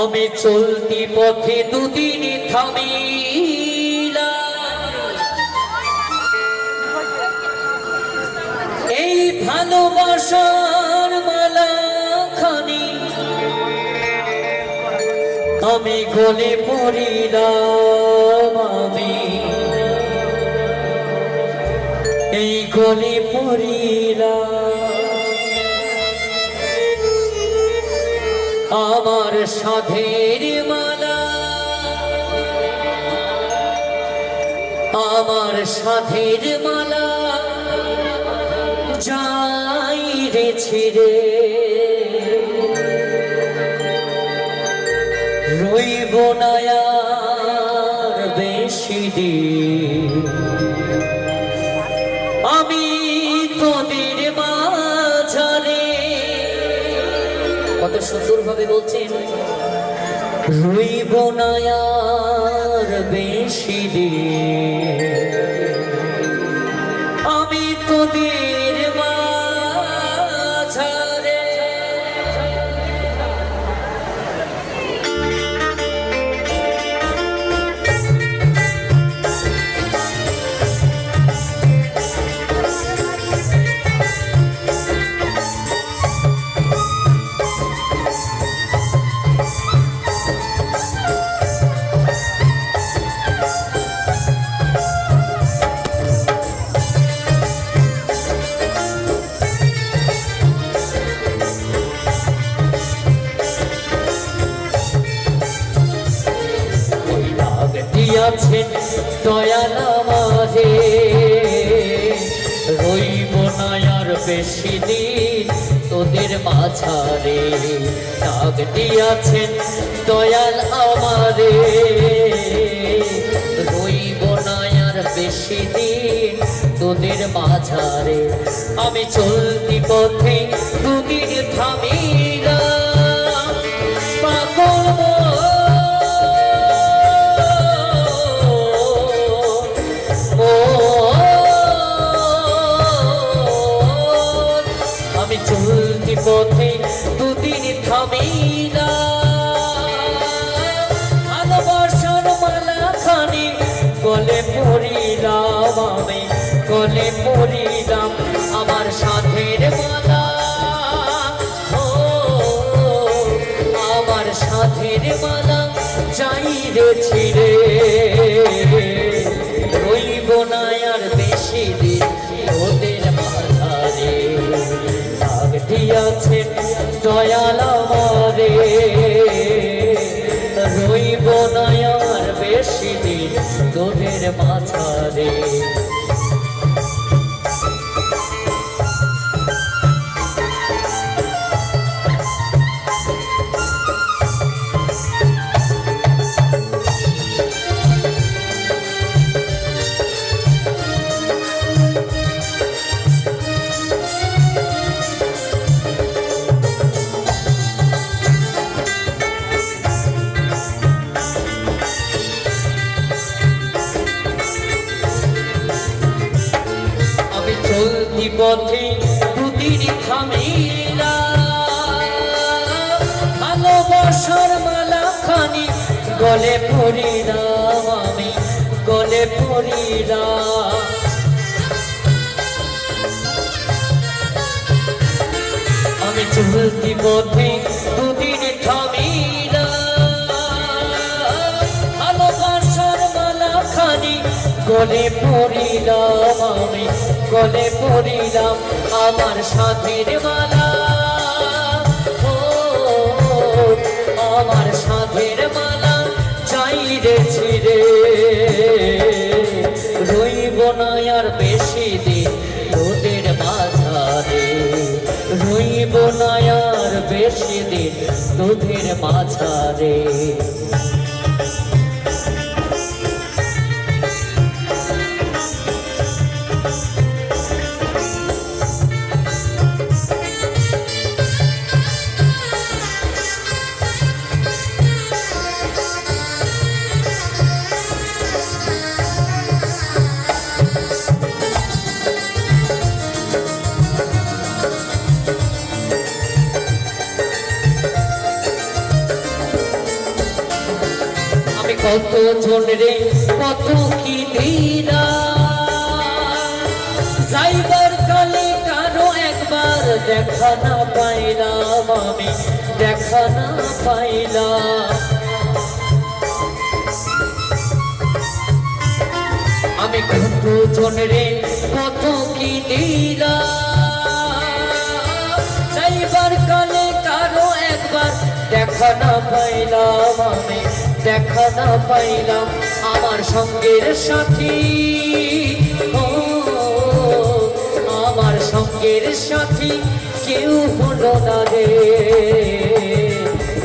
আমি চলতি পথে দুদিন থামিলাম, এই ভালোবাসার মালাখানি আমি গলে পড়িলাম, আমি এই গলে পড়িলাম। আমার সাধের মালা, আমার সাধের মালা যাই রে ছিড়ে, রইব না আর বেশি দিন আমি তোদের মাঝারে। কত সুন্দর ভাবে বলছেন, রইব না আর বেশি দিন আমি তোদের মাঝারে। দিয়াছেন দয়াল আমারে, রইব না আর বেশি দিন তোদের মাঝারে। ডাক দিয়াছেন দয়াল আমারে, রইব না আর বেশি দিন তোদের মাঝারে। আমি চলতি পথে দুদিন থামিলাম, পাগল চলতি পথে দুদিন থামিলাম, ভালোবাসার মালাখানি গলে পড়িলাম, আমি গলে পড়িলাম। আমার সাধের মালা, ও আমার সাধের মালা যাই রে ছিড়ে, রইব না আর বেশি দিন ওদের মাঝারে। দিয়াছেন দয়াল আমারে, রইব না আর বেশি দিন তোদের মাঝারে। চলতি পথে দুদিন থামিলাম, ভালোবাসার মালাখানি গলে পড়িলাম, আমি গলে পড়িলাম। আমি চলতি পথে দুদিন থামিলাম, ভালোবাসার মালাখানি গলে পড়িলাম, আমি গলে পড়িলাম। আমার সাধের মালা, ও আমার সাধের মালা যাই রে ছিড়ে, রইব না আর বেশি দিন তোদের মাঝারে, রইব না আর বেশি দিন তোদের মাঝারে। কত জন রে কত কি দিলা যাইবার কালে কারো একবার দেখা না পাইলাম আমি দেখা না পাইলাম আমি কত জন রে কত কি দিলাম যাইবার কালে কারো একবার দেখা না পাইলাম আমি দেখা না পাইলাম আমার সঙ্গের সাথী ও আমার সঙ্গের সাথী কেউ হলো না রে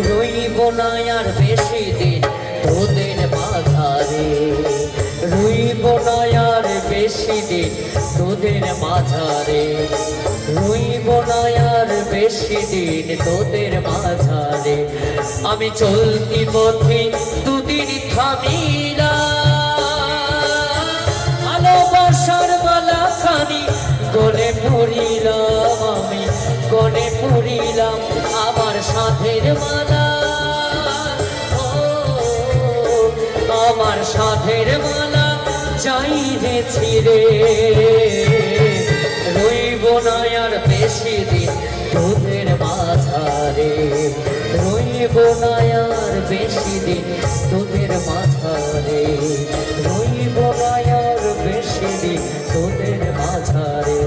রইব না আর বেশি দিন তোদের মাঝারে রইব না আর বেশি দিন তোদের মাঝারে রইব না আর বেশি দিন তোদের মাঝারে আমি চলতি পথে দুদিন থামিলা ভালোবাসার মালা খানি গলে পড়িলাম আমি গলে পড়িলাম আমার সাথের মালা ও আমার সাথের মালা চাইছি রে রইব না আর বেশি দিন তোদের মাঝারে রইব না আর বেশি দিন তোদের মাঝারে রইব না আর বেশি দিন তোদের মাঝারে